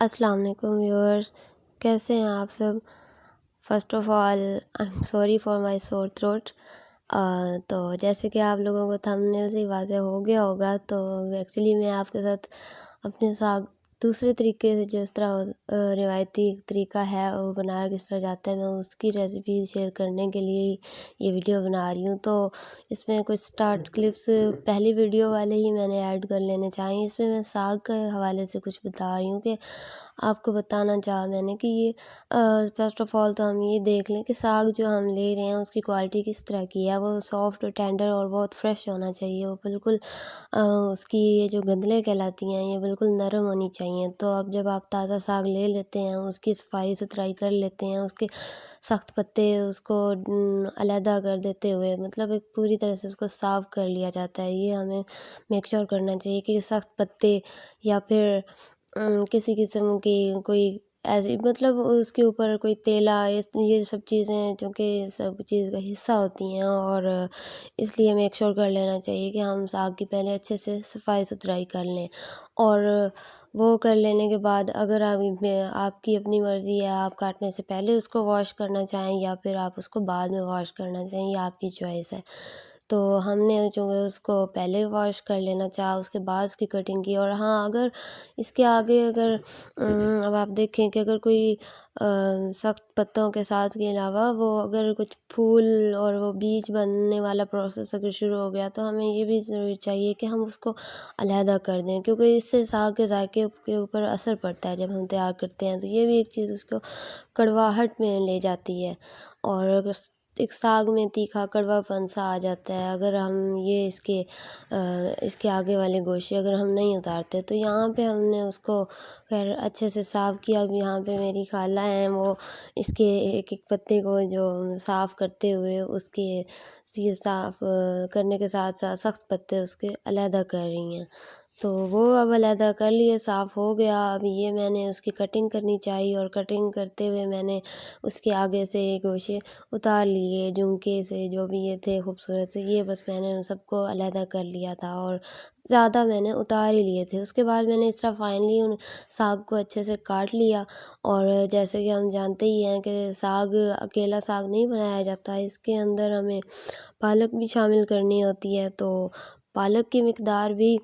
अस्सलाम वालेकुम व्यूअर्स, कैसे हैं आप सब। First of all I am sorry for my sore throat. तो जैसे कि आप लोगों को थंबनेल से ही वाज़ेह हो गया होगा, तो एक्चुअली मैं आपके साथ अपने साथ दूसरे तरीके से जिस तरह रिवायती तरीका है वो बनाया किस तरह जाता है, मैं उसकी रेसिपी शेयर करने के लिए ही ये वीडियो बना रही हूँ। तो इसमें कुछ स्टार्ट क्लिप्स पहली वीडियो वाले ही मैंने ऐड कर लेने चाहिए। इसमें मैं साग के हवाले से कुछ बता रही हूँ कि आपको बताना चाहा मैंने कि ये फ़र्स्ट ऑफ़ ऑल तो हम ये देख लें कि साग जो हम ले रहे हैं उसकी क्वालिटी किस तरह की है। वो सॉफ्ट, टेंडर और बहुत फ्रेश होना चाहिए। वो बिल्कुल उसकी ये जो गंदलें कहलाती हैं ये बिल्कुल नरम होनी चाहिए। तो अब जब आप ताज़ा साग ले लेते हैं, उसकी सफाई-सुथराई कर लेते हैं, उसके सख्त पत्ते उसको अलहदा कर देते हुए, मतलब एक पूरी तरह से उसको साफ़ कर लिया जाता है। ये हमें मेक श्योर करना चाहिए कि सख्त पत्ते या फिर किसी किस्म की कोई ऐसी, मतलब उसके ऊपर कोई तेला, ये सब चीज़ें जो कि सब चीज़ का हिस्सा होती हैं, और इसलिए मेक श्योर कर लेना चाहिए कि हम साग की पहले अच्छे से सफाई-सुथराई कर लें। और वो कर लेने के बाद अगर आप में आपकी अपनी मर्ज़ी है, आप काटने से पहले उसको वॉश करना चाहें या फिर आप उसको बाद में वॉश करना चाहें, ये आपकी चॉइस है। तो हमने जो है उसको पहले वॉश कर लेना चाहा, उसके बाद उसकी कटिंग की। और हाँ, अगर इसके आगे अगर अब आप देखें कि अगर कोई सख्त पत्तों के साथ के अलावा वो अगर कुछ फूल और वो बीज बनने वाला प्रोसेस अगर शुरू हो गया, तो हमें ये भी ज़रूर चाहिए कि हम उसको अलहदा कर दें, क्योंकि इससे साग के जायके के ऊपर असर पड़ता है जब हम तैयार करते हैं। तो ये भी एक चीज़ उसको कड़वाहट में ले जाती है, और अगर एक साग में तीखा कड़वापन सा आ जाता है अगर हम ये इसके आगे वाले गोशे अगर हम नहीं उतारते। तो यहाँ पे हमने उसको खैर अच्छे से साफ़ किया। अब यहाँ पे मेरी खाला हैं, वो इसके एक-एक पत्ते को जो साफ़ करते हुए उसके ये साफ़ करने के साथ-साथ सख्त पत्ते उसके अलहदा कर रही हैं। तो वो अब अलहदा कर लिए, साफ़ हो गया। अब ये मैंने उसकी कटिंग करनी चाहिए, और कटिंग करते हुए मैंने उसके आगे से गोशे उतार लिए, झुमके से जो भी ये थे खूबसूरत से, ये बस मैंने उन सबको अलहदा कर लिया था, और ज़्यादा मैंने उतार ही लिए थे। उसके बाद मैंने इस तरह फाइनली उन साग को अच्छे से काट लिया। और जैसे कि हम जानते ही हैं कि साग अकेला साग नहीं बनाया जाता, इसके अंदर हमें पालक भी शामिल करनी होती है। तो पालक की मिकदार भी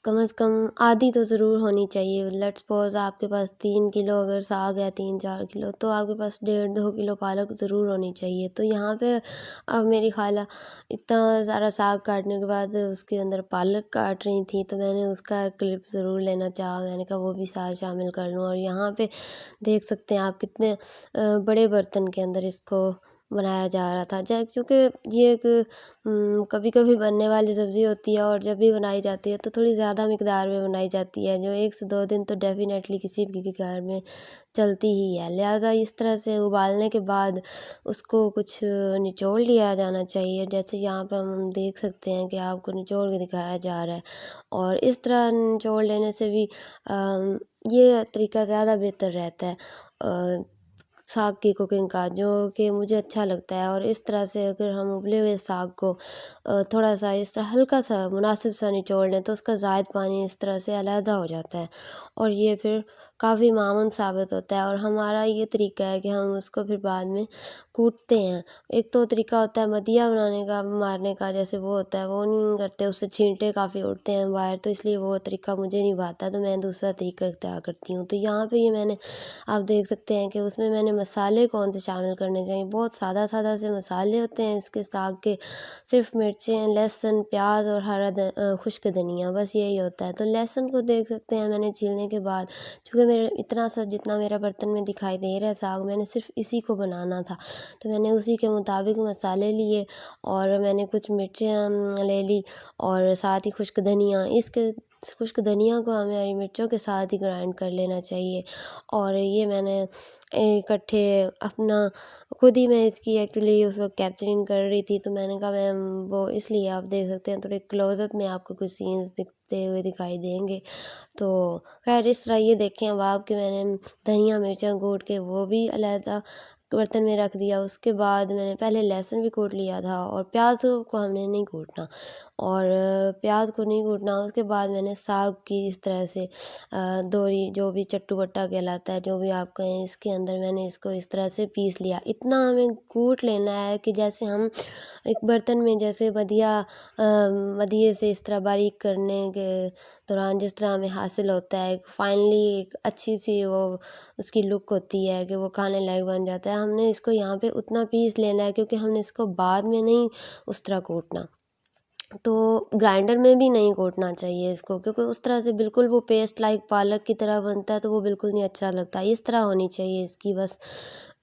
कम से कम आधी तो ज़रूर होनी चाहिए। लेट्स सपोज़ आपके पास 3 किलो अगर साग है, 3-4 किलो, तो आपके पास 1.5-2 किलो पालक ज़रूर होनी चाहिए। तो यहाँ पे अब मेरी खाला इतना सारा साग काटने के बाद उसके अंदर पालक काट रही थी, तो मैंने उसका क्लिप ज़रूर लेना चाहा। मैंने कहा वो भी साथ शामिल कर लूँ। और यहाँ पे देख सकते हैं आप कितने बड़े बर्तन के अंदर इसको बनाया जा रहा था। चूँकि ये एक कभी-कभी बनने वाली सब्ज़ी होती है, और जब भी बनाई जाती है तो थोड़ी ज़्यादा मिकदार में बनाई जाती है, जो 1 से 2 दिन तो डेफ़िनेटली किसी भी के घर में चलती ही है। लिहाज़ा इस तरह से उबालने के बाद उसको कुछ निचोड़ लिया जाना चाहिए। जैसे यहाँ पे हम देख सकते हैं कि आपको निचोड़ के दिखाया जा रहा है, और इस तरह निचोड़ लेने से भी ये तरीका ज़्यादा बेहतर रहता है साग की कुकिंग का, जो कि मुझे अच्छा लगता है। और इस तरह से अगर हम उबले हुए साग को थोड़ा-सा इस तरह हल्का-सा मुनासिब-सा निचोड़ लें, तो उसका ज़ायद पानी इस तरह से अलहदा हो जाता है, और ये फिर काफ़ी मामून साबित होता है। और हमारा ये तरीका है कि हम उसको फिर बाद में कूटते हैं। एक तो तरीका होता है मदिया बनाने का, मारने का, जैसे वो होता है, वो नहीं करते, उससे छींटे काफ़ी उड़ते हैं बाहर, तो इसलिए वो तरीका मुझे नहीं भाता, तो मैं दूसरा तरीका इख्तियार करती हूँ। तो यहाँ पे ये मैंने आप देख सकते हैं कि उसमें मैंने मसाले कौन से शामिल करने चाहिए। बहुत सादा-सादा से मसाले होते हैं इसके साग के, सिर्फ़ मिर्चें, लहसुन, प्याज़ और खुश्क धनिया, बस यही होता है। तो लहसुन को देख सकते हैं मैंने छीलने के बाद, चूँकि मेरा इतना सा जितना मेरा बर्तन में दिखाई दे रहा है साग, मैंने सिर्फ़ इसी को बनाना था, तो मैंने उसी के मुताबिक मसाले लिए, और मैंने कुछ मिर्चें ले ली, और साथ ही खुश्क धनिया, इसके खुश्क धनिया को हमें हरी मिर्चों के साथ ही ग्राइंड कर लेना चाहिए। और ये मैंने इकट्ठे अपना खुद ही मैं इसकी एक्चुअली उस वक़्त कैप्चरिंग कर रही थी, तो मैंने कहा मैम वो इसलिए आप देख सकते हैं थोड़े क्लोज़अप में आपको कुछ सीन्स दिखते हुए दिखाई देंगे। तो ख़ैर इस तरह ये देखें अब आप कि मैंने धनिया मिर्चा कूट के वो भी अलहदा बर्तन में रख दिया। उसके बाद मैंने पहले लहसुन भी कूट लिया था और प्याज को हमने नहीं कूटना, और प्याज को नहीं कूटना। उसके बाद मैंने साग की इस तरह से दोरी, जो भी चट्टू-बट्टा कहलाता है, जो भी आप कहें, इसके अंदर मैंने इसको इस तरह से पीस लिया। इतना हमें कूट लेना है कि जैसे हम एक बर्तन में जैसे मदिये से इस तरह बारीक करने के दौरान जिस तरह हमें हासिल होता है, फाइनली एक अच्छी-सी वो उसकी लुक होती है कि वो खाने लायक बन जाता है। हमने इसको यहाँ पे उतना पीस लेना है, क्योंकि हमने इसको बाद में नहीं उस तरह कूटना। तो ग्राइंडर में भी नहीं कूटना चाहिए इसको, क्योंकि उस तरह से बिल्कुल वो पेस्ट लाइक पालक की तरह बनता है, तो वो बिल्कुल नहीं अच्छा लगता। इस तरह होनी चाहिए इसकी, बस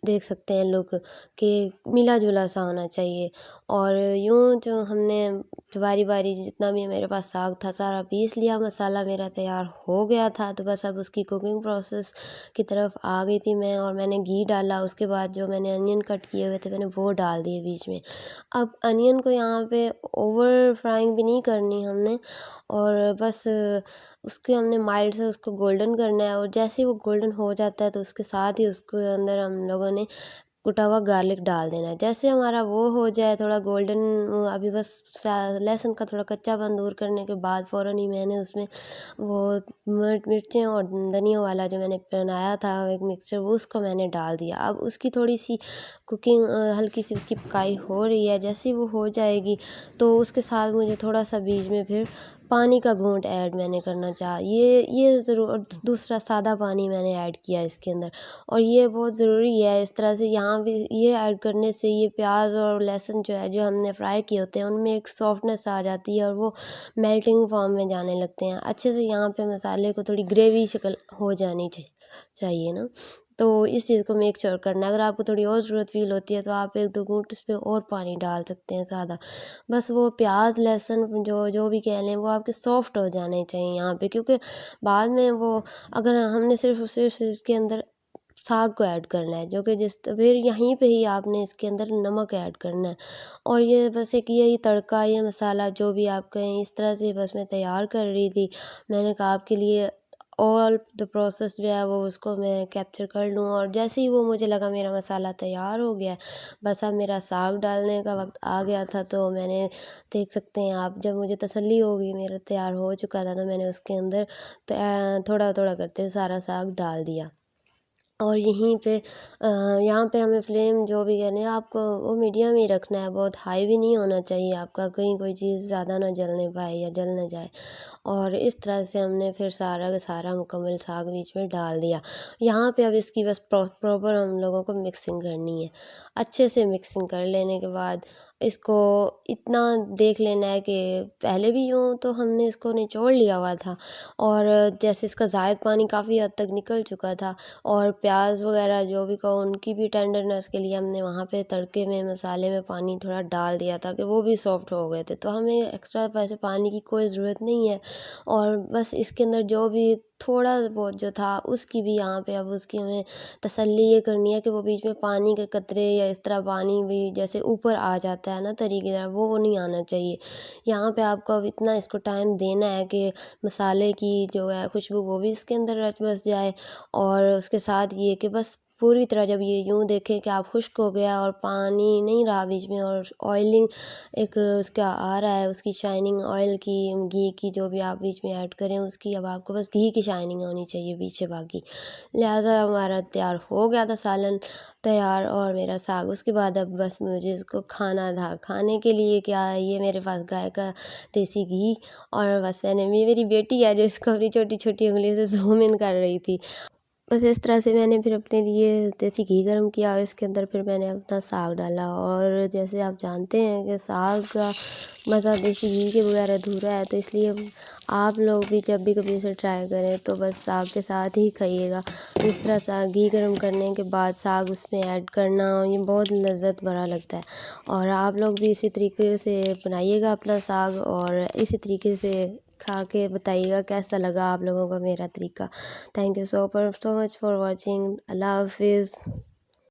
देख सकते हैं लोग कि मिला-जुला सा होना चाहिए। और यूँ जो हमने बारी-बारी जितना भी मेरे पास साग था सारा पीस लिया, मसाला मेरा तैयार हो गया था। तो बस अब उसकी कुकिंग प्रोसेस की तरफ आ गई थी मैं, और मैंने घी डाला। उसके बाद जो मैंने अनियन कट किए हुए थे मैंने वो डाल दिए बीच में। अब अनियन को यहाँ पे ओवर फ्राइंग भी नहीं करनी हमने, और बस उसके हमने माइल्ड से उसको गोल्डन करना है, और जैसे ही वो गोल्डन हो जाता है तो उसके साथ ही उसके अंदर हम लोगों ने कुटा हुआ गार्लिक डाल देना है। जैसे हमारा वो हो जाए थोड़ा गोल्डन, अभी बस लहसुन का थोड़ा कच्चापन दूर करने के बाद फ़ौरन ही मैंने उसमें वो मिर्चें और धनिया वाला जो मैंने बनाया था एक मिक्सचर, वो उसको मैंने डाल दिया। अब उसकी थोड़ी सी कुकिंग हल्की सी उसकी पकाई हो रही है। जैसे ही वो हो जाएगी तो उसके साथ मुझे थोड़ा सा बीच में फिर पानी का घूंट ऐड मैंने करना चाहा। ये ज़रूर, और दूसरा सादा पानी मैंने ऐड किया इसके अंदर, और ये बहुत ज़रूरी है। इस तरह से यहाँ भी ये ऐड करने से ये प्याज और लहसुन जो है, जो हमने फ्राई किए होते हैं, उनमें एक सॉफ्टनेस आ जाती है और वो मेल्टिंग फॉर्म में जाने लगते हैं। अच्छे से यहाँ पे मसाले को थोड़ी ग्रेवी शक्ल हो जानी चाहिए ना। तो इस चीज़ को मेक श्योर करना है। अगर आपको थोड़ी और ज़रूरत फ़ील होती है तो आप 1-2 घूँट इस पे और पानी डाल सकते हैं सादा। बस वो प्याज़, लहसुन जो भी कह लें, वो आपके सॉफ्ट हो जाने चाहिए यहाँ पे, क्योंकि बाद में वो अगर हमने सिर्फ़ इसके अंदर साग को ऐड करना है, जो कि फिर यहीं पे ही आपने इसके अंदर नमक ऐड करना है। और ये बस एक यही तड़का, ये मसाला जो भी आप कहें, इस तरह से बस मैं तैयार कर रही थी। मैंने कहा आपके लिए ऑल द प्रोसेस जो है वो उसको मैं कैप्चर कर लूँ, और जैसे ही वो मुझे लगा मेरा मसाला तैयार हो गया है, बस अब मेरा साग डालने का वक़्त आ गया था। तो मैंने, देख सकते हैं आप, जब मुझे तसल्ली हो गई मेरा तैयार हो चुका था, तो मैंने उसके अंदर थोड़ा-थोड़ा करते सारा साग डाल दिया। और यहीं पे यहाँ पे हमें फ्लेम जो भी कहने आपको वो मीडियम ही रखना है, बहुत हाई भी नहीं होना चाहिए आपका, कहीं कोई चीज़ ज़्यादा ना जलने पाए या जल ना जाए। और इस तरह से हमने फिर सारा का सारा मुकम्मल साग बीच में डाल दिया। यहाँ पे अब इसकी बस प्रॉपर हम लोगों को मिक्सिंग करनी है। अच्छे से मिक्सिंग कर लेने के बाद इसको इतना देख लेना है कि पहले भी यूँ तो हमने इसको निचोड़ लिया हुआ था, और जैसे इसका ज़ायद पानी काफ़ी हद तक निकल चुका था, और प्याज़ वग़ैरह जो भी कहो उनकी भी टेंडरनेस के लिए हमने वहाँ पे तड़के में मसाले में पानी थोड़ा डाल दिया था कि वो भी सॉफ्ट हो गए थे। तो हमें एक्स्ट्रा वैसे पानी की कोई ज़रूरत नहीं है, और बस इसके अंदर जो भी थोड़ा बहुत जो था उसकी भी यहाँ पे अब उसकी हमें तसल्ली ये करनी है कि वो बीच में पानी के कतरे या इस तरह पानी भी जैसे ऊपर आ जाता है ना तरी की तरह, वो नहीं आना चाहिए। यहाँ पे आपको अब इतना इसको टाइम देना है कि मसाले की जो है खुशबू वो भी इसके अंदर रच बस जाए, और उसके साथ ये कि बस पूरी तरह जब ये यूँ देखें कि आप खुश्क हो गया और पानी नहीं रहा बीच में, और ऑयलिंग एक उसका आ रहा है, उसकी शाइनिंग ऑयल की, घी की, जो भी आप बीच में ऐड करें उसकी, अब आपको बस घी की शाइनिंग होनी चाहिए पीछे बाकी। लिहाजा हमारा तैयार हो गया था सालन तैयार, और मेरा साग। उसके बाद अब बस मुझे इसको खाना था। खाने के लिए क्या है, ये मेरे पास गाय का देसी घी, और बस मेरी बेटी है जो इसको अपनी छोटी-छोटी उँगलियों से ज़ूम इन कर रही थी। बस इस तरह से मैंने फिर अपने लिए देसी घी गरम किया, और इसके अंदर फिर मैंने अपना साग डाला, और जैसे आप जानते हैं कि साग का मज़ा देसी घी के बगैर अधूरा है, तो इसलिए आप लोग भी जब भी कभी इसे ट्राई करें तो बस साग के साथ ही खाइएगा। इस तरह साग घी गरम करने के बाद साग उसमें ऐड करना, ये बहुत लज़्ज़त भरा लगता है, और आप लोग भी इसी तरीके से बनाइएगा अपना साग, और इसी तरीके से खा के बताइएगा कैसा लगा आप लोगों को मेरा तरीका। Thank you so much for watching. अल्लाह हाफ़िज़।